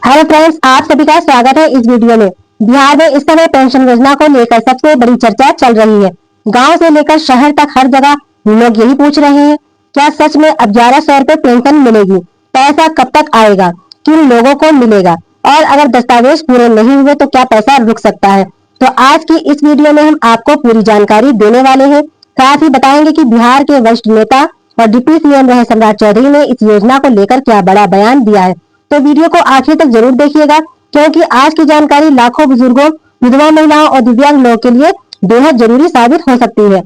Hello friends, आप सभी का स्वागत है इस वीडियो में। बिहार में इस समय पेंशन योजना को लेकर सबसे बड़ी चर्चा चल रही है। गांव से लेकर शहर तक हर जगह लोग यही पूछ रहे हैं, क्या सच में अब 1100 रुपए पेंशन मिलेगी? पैसा कब तक आएगा? किन लोगों को मिलेगा? और अगर दस्तावेज पूरे नहीं हुए तो क्या पैसा रुक सकता है? तो आज की इस वीडियो में हम आपको पूरी जानकारी देने वाले हैं। साथ ही बताएंगे कि बिहार के वरिष्ठ नेता और डिप्टी सीएम रहे सम्राट चौधरी ने इस योजना को लेकर क्या बड़ा बयान दिया है। तो वीडियो को आखिर तक जरूर देखिएगा, क्योंकि आज की जानकारी लाखों बुजुर्गों, विधवा महिलाओं और दिव्यांग लोगों के लिए बेहद जरूरी साबित हो सकती है।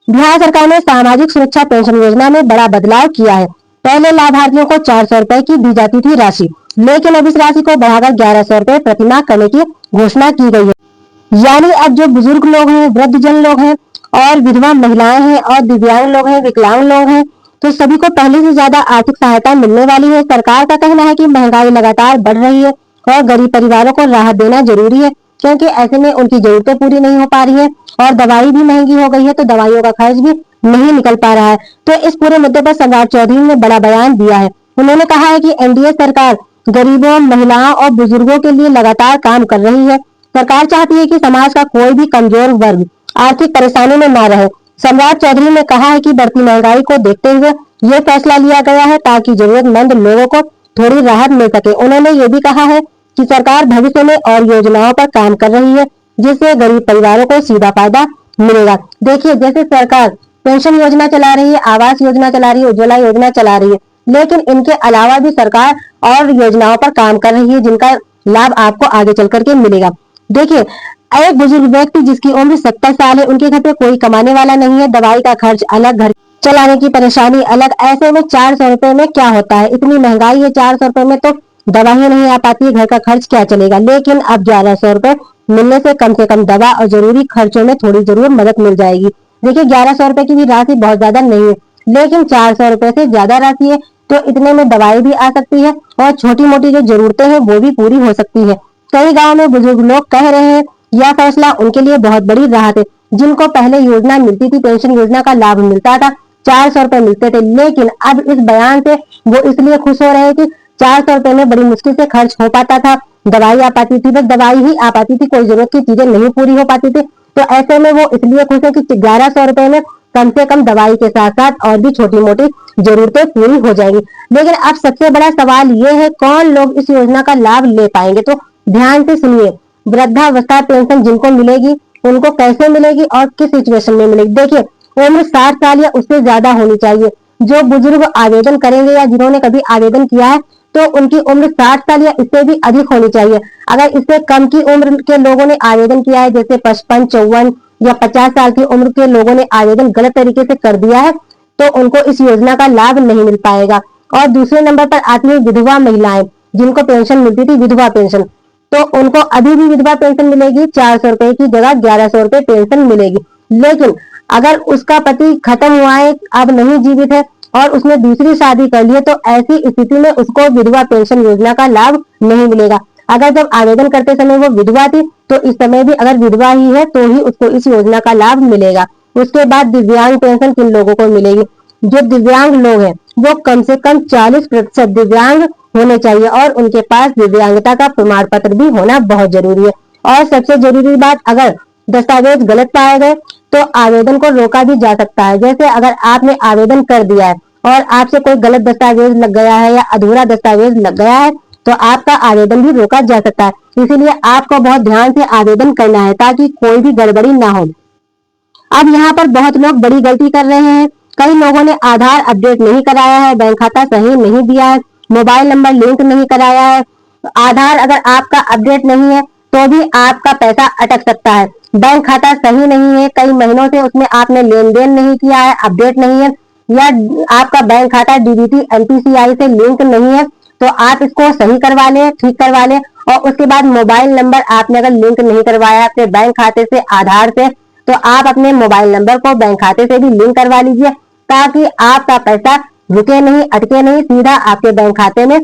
बिहार सरकार ने सामाजिक सुरक्षा पेंशन योजना में बड़ा बदलाव किया है। पहले लाभार्थियों को 400 रुपए की दी जाती थी राशि, लेकिन अब इस राशि को बढ़ाकर 1100 रुपए प्रतिमाह करने की घोषणा की गई है। यानी अब जो बुजुर्ग लोग हैं, वृद्धजन लोग हैं और विधवा महिलाएं हैं और दिव्यांग लोग हैं, विकलांग लोग हैं, तो सभी को पहले से ज्यादा आर्थिक सहायता मिलने वाली है। सरकार का कहना है कि महंगाई लगातार बढ़ रही है और गरीब परिवारों को राहत देना जरूरी है, क्योंकि ऐसे में उनकी जरूरतें पूरी नहीं हो पा रही है और दवाई भी महंगी हो गई है, तो दवाइयों का खर्च भी नहीं निकल पा रहा है। तो इस पूरे मुद्दे पर सम्राट चौधरी ने बड़ा बयान दिया है। उन्होंने कहा है कि एनडीए सरकार गरीबों, महिलाओं और बुजुर्गों के लिए लगातार काम कर रही है। सरकार चाहती है कि समाज का कोई भी कमजोर वर्ग आर्थिक परेशानी में न रहे। सम्राट चौधरी ने कहा है कि बढ़ती महंगाई को देखते हुए ये फैसला लिया गया है ताकि जरूरतमंद लोगों को थोड़ी राहत मिल सके। उन्होंने ये भी कहा है कि सरकार भविष्य में और योजनाओं पर काम कर रही है, जिससे गरीब परिवारों को सीधा फायदा मिलेगा। देखिए, जैसे सरकार पेंशन योजना चला रही है, आवास योजना चला रही है, उज्ज्वला योजना चला रही है, लेकिन इनके अलावा भी सरकार और योजनाओं पर काम कर रही है, जिनका लाभ आपको आगे चल करके मिलेगा। देखिए, एक बुजुर्ग व्यक्ति जिसकी उम्र 70 साल है, उनके घर पे कोई कमाने वाला नहीं है, दवाई का खर्च अलग, घर चलाने की परेशानी अलग। ऐसे में 400 रुपए में क्या होता है? इतनी महंगाई है, 400 रुपए में तो दवाइयां नहीं आ पाती है, घर का खर्च क्या चलेगा। लेकिन अब 1100 रुपए मिलने से कम दवा और जरूरी खर्चों में थोड़ी जरूर मदद मिल जाएगी। देखिए, 1100 रुपए की भी राशि बहुत ज्यादा नहीं है, लेकिन 400 रुपए से ज्यादा राशि है, तो इतने में दवाई भी आ सकती है और छोटी मोटी जो जरूरतें हैं वो भी पूरी हो सकती है। कई गाँव में बुजुर्ग लोग कह रहे हैं यह फैसला उनके लिए बहुत बड़ी राहत है। जिनको पहले योजना मिलती थी, पेंशन योजना का लाभ मिलता था, 400 रुपए मिलते थे, लेकिन अब इस बयान से वो इसलिए खुश हो रहे हैं कि 400 रुपए में बड़ी मुश्किल से खर्च हो पाता था, दवाई आ पाती थी, बस दवाई ही आ पाती थी, कोई जरूरत की चीजें नहीं पूरी हो पाती थी। तो ऐसे में वो इसलिए खुश है कि 1100 रुपए में कम से कम दवाई के साथ साथ और भी छोटी मोटी जरूरतें पूरी हो जाएंगी। लेकिन अब सबसे बड़ा सवाल ये है, कौन लोग इस योजना का लाभ ले पाएंगे? तो ध्यान से सुनिए। वृद्धावस्था पेंशन जिनको मिलेगी, उनको कैसे मिलेगी और किस सिचुएशन में मिलेगी? देखिए, उम्र 60 साल या उससे ज्यादा होनी चाहिए। जो बुजुर्ग आवेदन करेंगे या जिन्होंने कभी आवेदन किया है, तो उनकी उम्र 60 साल या इससे भी अधिक होनी चाहिए। अगर इससे कम की उम्र के लोगों ने आवेदन किया है, जैसे 55, 54 या 50 साल की उम्र के लोगों ने आवेदन गलत तरीके से कर दिया है, तो उनको इस योजना का लाभ नहीं मिल पाएगा। और दूसरे नंबर पर आती है विधवा महिलाएं, जिनको पेंशन मिलती थी, विधवा पेंशन, तो उनको अभी भी विधवा पेंशन मिलेगी। 400 रुपए की जगह 1100 रुपए पेंशन मिलेगी। लेकिन अगर उसका पति खत्म हुआ है, अब नहीं जीवित है और उसने दूसरी शादी कर ली है, तो ऐसी स्थिति में उसको विधवा पेंशन योजना का लाभ नहीं मिलेगा। अगर जब आवेदन करते समय वो विधवा थी, तो इस समय भी अगर विधवा ही है तो ही उसको इस योजना का लाभ मिलेगा। उसके बाद दिव्यांग पेंशन किन लोगों को मिलेगी? जो दिव्यांग लोग हैं वो कम से कम 40% दिव्यांग होने चाहिए और उनके पास दिव्यांगता का प्रमाण पत्र भी होना बहुत जरूरी है। और सबसे जरूरी बात, अगर दस्तावेज गलत पाए गए तो आवेदन को रोका भी जा सकता है। जैसे अगर आपने आवेदन कर दिया है और आपसे कोई गलत दस्तावेज लग गया है या अधूरा दस्तावेज लग गया है, तो आपका आवेदन भी रोका जा सकता है। इसीलिए आपको बहुत ध्यान से आवेदन करना है ताकि कोई भी गड़बड़ी ना हो। अब यहाँ पर बहुत लोग बड़ी गलती कर रहे हैं। कई लोगों ने आधार अपडेट नहीं कराया है, बैंक खाता सही नहीं दिया है, मोबाइल नंबर लिंक नहीं कराया है। आधार अगर आपका अपडेट नहीं है तो भी आपका पैसा अटक सकता है। बैंक खाता सही नहीं है, कई महीनों से उसमें आपने लेन देन नहीं किया है, अपडेट नहीं है, या आपका बैंक खाता डीबीटी एनपीसीआई से लिंक नहीं है, तो आप इसको सही करवा लें, ठीक करवा लें। और उसके बाद मोबाइल नंबर आपने अगर लिंक नहीं करवाया अपने बैंक खाते से, आधार से, तो आप अपने मोबाइल नंबर को बैंक खाते से भी लिंक करवा लीजिए, ताकि आपका पैसा रुके नहीं, अटके नहीं, सीधा आपके बैंक खाते में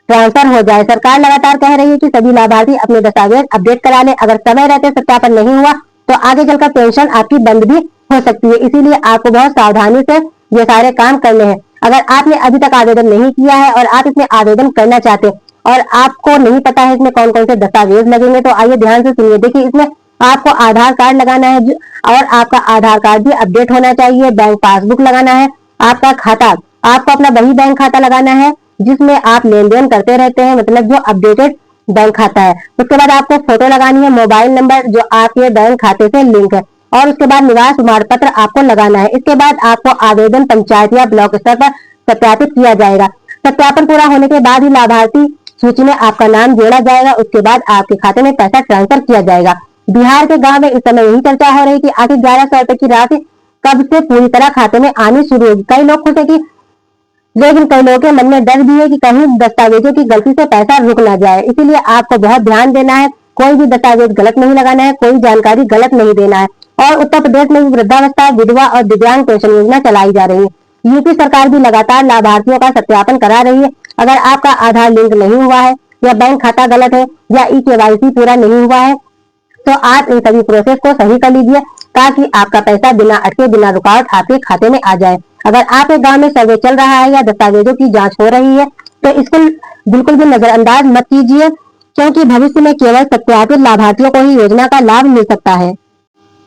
ट्रांसफर हो जाए। सरकार लगातार कह रही है कि सभी लाभार्थी अपने दस्तावेज अपडेट करा लें। अगर समय रहते सत्यापन नहीं हुआ तो आगे चलकर पेंशन आपकी बंद भी हो सकती है। इसीलिए आपको बहुत सावधानी से ये सारे काम करने हैं। अगर आपने अभी तक आवेदन नहीं किया है और आप इसमें आवेदन करना चाहते हैं और आपको नहीं पता है इसमें कौन कौन से दस्तावेज लगेंगे, तो आइए ध्यान से सुनिए। देखिए, इसमें आपको आधार कार्ड लगाना है और आपका आधार कार्ड भी अपडेट होना चाहिए, बैंक पासबुक लगाना है, आपका खाता, आपको अपना वही बैंक खाता लगाना है जिसमें आप लेन देन करते रहते हैं, मतलब जो अपडेटेड बैंक खाता है। उसके बाद आपको फोटो लगानी है, मोबाइल नंबर जो आपके बैंक खाते से लिंक है, और उसके बाद निवास प्रमाण पत्र आपको लगाना है। इसके बाद आपको आवेदन पंचायत या ब्लॉक स्तर पर सत्यापित किया जाएगा। सत्यापन पूरा होने के बाद ही लाभार्थी सूची में आपका नाम जोड़ा जाएगा। उसके बाद आपके खाते में पैसा ट्रांसफर किया जाएगा। बिहार के गांव में इस समय यही चर्चा हो रही कि आखिर 1100 रुपए की राशि कब से पूरी तरह खाते में आनी शुरू होगी। कई लोग खुश है कि, लेकिन कई लोगों के मन में डर भी है कि कहीं दस्तावेजों की गलती से पैसा रुक ना जाए। इसीलिए आपको बहुत ध्यान देना है, कोई भी दस्तावेज गलत नहीं लगाना है, कोई जानकारी गलत नहीं देना है। और उत्तर प्रदेश में वृद्धावस्था, विधवा और दिव्यांग पेंशन योजना चलाई जा रही है। यूपी सरकार भी लगातार लाभार्थियों का सत्यापन करा रही है। अगर आपका आधार लिंक नहीं हुआ है या बैंक खाता गलत है या KYC पूरा नहीं हुआ है तो आप इन सभी प्रोसेस को सही कर लीजिए ताकि आपका पैसा बिना अटके, बिना रुकावट आपके खाते में आ जाए। अगर आपके गांव में सर्वे चल रहा है या दस्तावेजों की जांच हो रही है तो इसको बिल्कुल भी नजरअंदाज मत कीजिए, क्योंकि भविष्य में केवल सत्यापित लाभार्थियों को ही योजना का लाभ मिल सकता है।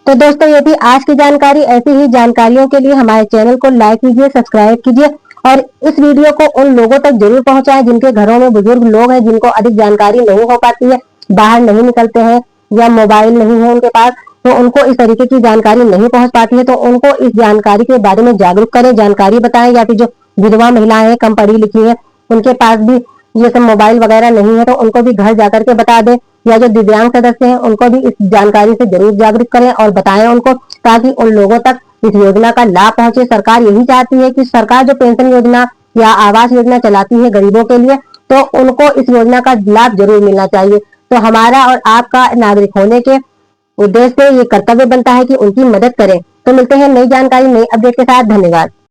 तो दोस्तों, ये थी आज की जानकारी। ऐसी ही जानकारियों के लिए हमारे चैनल को लाइक कीजिए, सब्सक्राइब कीजिए और इस वीडियो को उन लोगों तक जरूर पहुंचाएं जिनके घरों में बुजुर्ग लोग हैं, जिनको अधिक जानकारी नहीं हो पाती है, बाहर नहीं निकलते हैं या मोबाइल नहीं है उनके पास, तो उनको इस तरीके की जानकारी नहीं पहुंच पाती है। तो उनको इस जानकारी के बारे में जागरूक करें, जानकारी बताएं। या फिर जो विधवा महिलाएं हैं, कम पढ़ी लिखी है, उनके पास भी ये सब मोबाइल वगैरह नहीं है, तो उनको भी घर जाकर के बता दें। या जो दिव्यांग सदस्य हैं उनको भी इस जानकारी से जरूर जागरूक करें और बताएं उनको, ताकि उन लोगों तक इस योजना का लाभ पहुंचे। सरकार यही चाहती है कि सरकार जो पेंशन योजना या आवास योजना चलाती है गरीबों के लिए, तो उनको इस योजना का लाभ जरूर मिलना चाहिए। तो हमारा और आपका नागरिक होने के उद्देश्य से ये कर्तव्य बनता है कि उनकी मदद करें। तो मिलते हैं नई जानकारी, नई अपडेट के साथ। धन्यवाद।